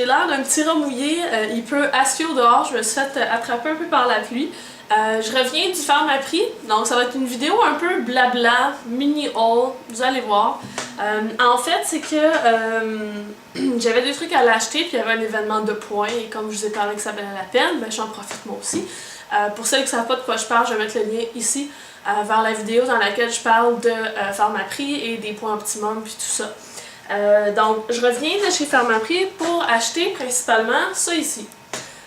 l'air d'un petit rat mouillé, il peut assurer au dehors, je me suis fait attraper un peu par la pluie. Je reviens du Pharmaprix, donc ça va être une vidéo un peu blabla, mini haul, vous allez voir. En fait, c'est que j'avais des trucs à l'acheter, puis il y avait un événement de points, et comme je vous ai parlé que ça valait la peine, ben j'en profite moi aussi. Pour celles qui ne savent pas de quoi je parle, je vais mettre le lien ici vers la vidéo dans laquelle je parle de Pharmaprix et des points optimum, puis tout ça. Donc, je reviens de chez Pharmaprix pour acheter principalement ça ici.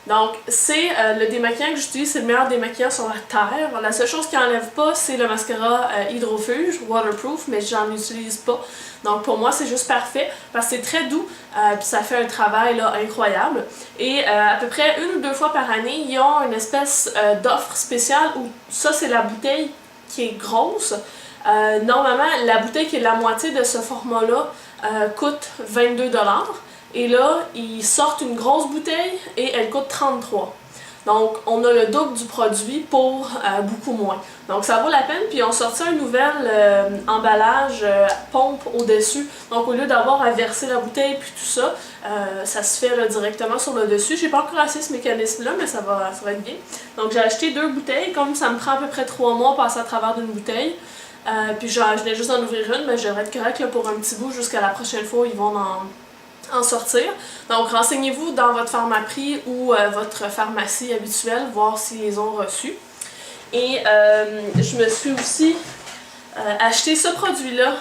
Donc, c'est le démaquillant que j'utilise, c'est le meilleur démaquillant sur la terre. La seule chose qui n'enlève pas, c'est le mascara hydrofuge, waterproof, mais j'en utilise pas. Donc, pour moi, c'est juste parfait parce que c'est très doux, puis ça fait un travail là, incroyable. Et à peu près 1 ou 2 fois par année, ils ont une espèce d'offre spéciale où ça, c'est la bouteille qui est grosse. Normalement, la bouteille qui est la moitié de ce format-là coûte 22 $. Et là, ils sortent une grosse bouteille et elle coûte 33 $. Donc, on a le double du produit pour beaucoup moins. Donc, ça vaut la peine. Puis, ils ont sorti un nouvel emballage pompe au-dessus. Donc, au lieu d'avoir à verser la bouteille puis tout ça, ça se fait là, directement sur le dessus. J'ai pas encore essayé ce mécanisme-là, mais ça va être bien. Donc, j'ai acheté 2 bouteilles. Comme ça me prend à peu près 3 mois passer à travers d'une bouteille. Puis, je venais juste d'en ouvrir une, mais je devrais être correct là, pour un petit bout jusqu'à la prochaine fois où ils vont en sortir. Donc, renseignez-vous dans votre Pharmaprix ou votre pharmacie habituelle, voir s'ils les ont reçus. Et je me suis aussi acheté ce produit-là.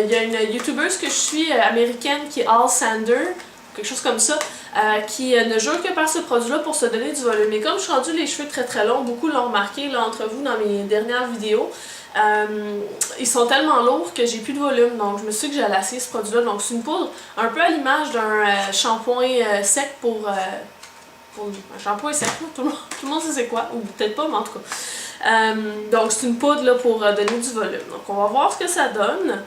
Il y a une youtubeuse que je suis américaine qui est Al Sander, quelque chose comme ça, qui ne jure que par ce produit-là pour se donner du volume. Et comme je suis rendue les cheveux très longs, beaucoup l'ont remarqué là, entre vous dans mes dernières vidéos, ils sont tellement lourds que j'ai plus de volume, donc je me suis dit que j'allais essayer ce produit-là. Donc c'est une poudre un peu à l'image d'un shampoing sec pour un shampoing sec, tout le monde sait c'est quoi, ou peut-être pas, mais en tout cas. Donc c'est une poudre là, pour donner du volume. Donc on va voir ce que ça donne.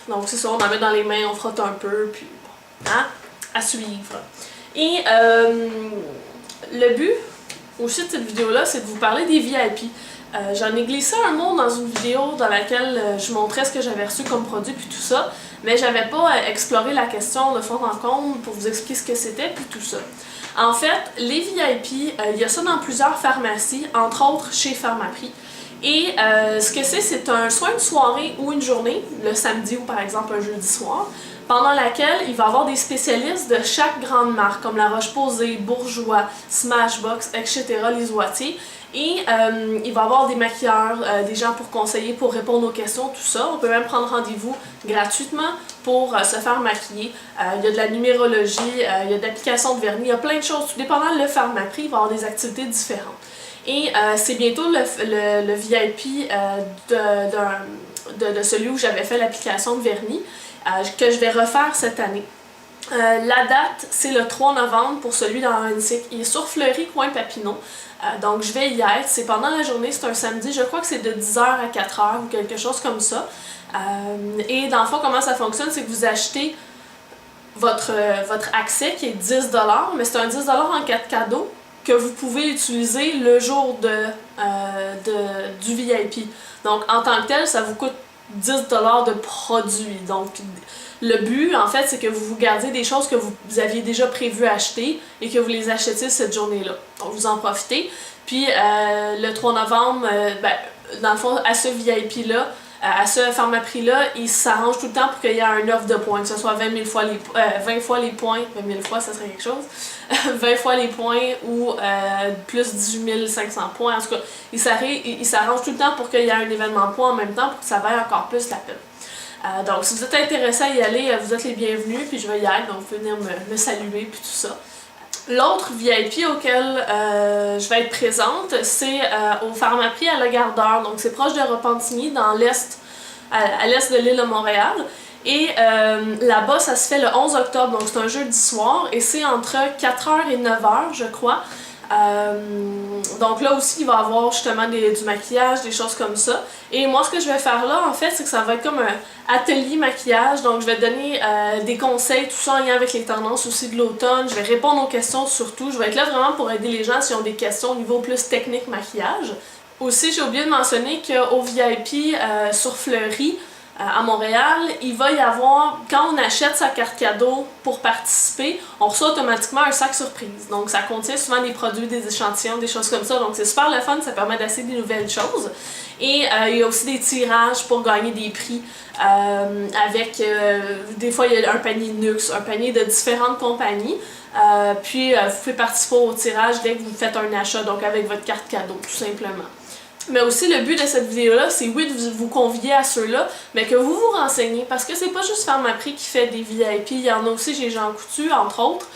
Donc c'est ça, on en met dans les mains, on frotte un peu, puis bon, hein, à suivre. Et le but aussi de cette vidéo-là, c'est de vous parler des VIP. J'en ai glissé un mot dans une vidéo dans laquelle je montrais ce que j'avais reçu comme produit puis tout ça, mais j'avais pas exploré la question de fond en comble pour vous expliquer ce que c'était puis tout ça. En fait, les VIP, il y a ça dans plusieurs pharmacies, entre autres chez Pharmaprix. Et ce que c'est un soin de soirée ou une journée, le samedi ou par exemple un jeudi soir, pendant laquelle il va y avoir des spécialistes de chaque grande marque, comme La Roche-Posay, Bourjois, Smashbox, etc., les Oitiers. Et il va y avoir des maquilleurs, des gens pour conseiller, pour répondre aux questions, tout ça. On peut même prendre rendez-vous gratuitement pour se faire maquiller. Il y a de la numérologie, il y a de l'application de vernis, il y a plein de choses. Tout dépendant le Pharmaprix, il va y avoir des activités différentes. Et c'est bientôt le VIP de celui où j'avais fait l'application de vernis que je vais refaire cette année. La date, c'est le 3 novembre pour celui dans Rensic. Il est sur Fleury, coin Papineau. Donc je vais y être. C'est pendant la journée, c'est un samedi. Je crois que c'est de 10h à 4h ou quelque chose comme ça. Et dans le fond, comment ça fonctionne, c'est que vous achetez votre accès qui est 10 $, mais c'est un 10 $ en 4 cadeaux que vous pouvez utiliser le jour du VIP. Donc en tant que tel, ça vous coûte 10 $ de produits. Donc le but, en fait, c'est que vous gardiez des choses que vous aviez déjà prévu acheter et que vous les achetiez cette journée-là. Donc vous en profitez. Puis le 3 novembre, dans le fond, à ce VIP-là, à ce Pharmaprix-là, il s'arrange tout le temps pour qu'il y ait un offre de points, que ce soit 20 fois les points, 20 000 fois, ça serait quelque chose, 20 fois les points ou plus 18 500 points. En tout cas, il s'arrange tout le temps pour qu'il y ait un événement de points en même temps pour que ça vaille encore plus la peine. Donc, si vous êtes intéressé à y aller, vous êtes les bienvenus, puis je vais y être, donc vous pouvez venir me saluer, puis tout ça. L'autre VIP auquel je vais être présente, c'est au Pharmaprix à Le Gardeur. Donc c'est proche de Repentigny, dans l'est, à l'est de l'île de Montréal. Et là-bas, ça se fait le 11 octobre, donc c'est un jeudi soir, et c'est entre 4h et 9h, je crois. Donc là aussi, il va y avoir justement du maquillage, des choses comme ça. Et moi, ce que je vais faire là, en fait, c'est que ça va être comme un atelier maquillage. Donc je vais donner des conseils, tout ça en lien avec les tendances aussi de l'automne. Je vais répondre aux questions surtout. Je vais être là vraiment pour aider les gens s'ils ont des questions au niveau plus technique maquillage. Aussi, j'ai oublié de mentionner qu'au VIP sur Fleury, à Montréal, il va y avoir, quand on achète sa carte cadeau pour participer, on reçoit automatiquement un sac surprise. Donc ça contient souvent des produits, des échantillons, des choses comme ça. Donc c'est super le fun, ça permet d'essayer des nouvelles choses. Et il y a aussi des tirages pour gagner des prix avec, des fois il y a un panier Nux, un panier de différentes compagnies. Puis vous pouvez participer au tirage dès que vous faites un achat, donc avec votre carte cadeau, tout simplement. Mais aussi, le but de cette vidéo-là, c'est oui de vous convier à ceux-là, mais que vous vous renseignez, parce que c'est pas juste Pharmaprix qui fait des VIP, il y en a aussi chez Jean Coutu, entre autres,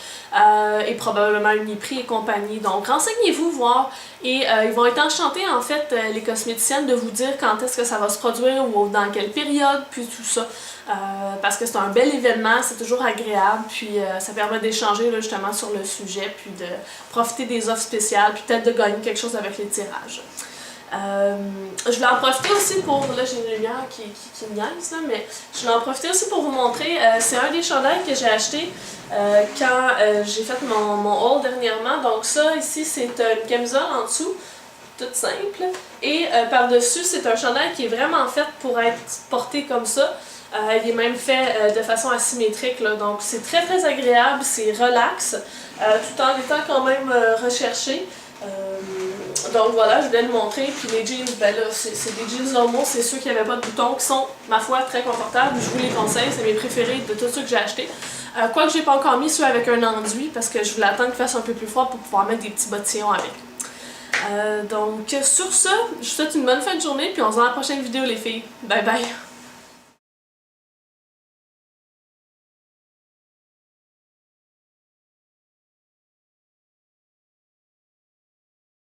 et probablement Uniprix et compagnie. Donc renseignez-vous, voir, et ils vont être enchantés, en fait, les cosméticiennes, de vous dire quand est-ce que ça va se produire, ou dans quelle période, puis tout ça. Parce que c'est un bel événement, c'est toujours agréable, puis ça permet d'échanger justement sur le sujet, puis de profiter des offres spéciales, puis peut-être de gagner quelque chose avec les tirages. Je voulais en profiter aussi pour, là j'ai une lumière qui me niaise, là, mais je voulais en profiter aussi pour vous montrer, c'est un des chandails que j'ai acheté quand j'ai fait mon haul dernièrement. Donc ça ici c'est une camisole en dessous, toute simple, et par-dessus c'est un chandail qui est vraiment fait pour être porté comme ça. Il est même fait de façon asymétrique, là, donc c'est très très agréable, c'est relax, tout en étant quand même recherché. Donc voilà, je voulais le montrer. Puis les jeans, ben là, c'est des jeans normaux, c'est ceux qui n'avaient pas de boutons, qui sont, ma foi, très confortables. Je vous les conseille, c'est mes préférés de tous ceux que j'ai achetés. Quoique j'ai pas encore mis ceux avec un enduit, parce que je voulais attendre qu'il fasse un peu plus froid pour pouvoir mettre des petits bottillons avec. Donc sur ça, je vous souhaite une bonne fin de journée, puis on se voit dans la prochaine vidéo les filles. Bye bye!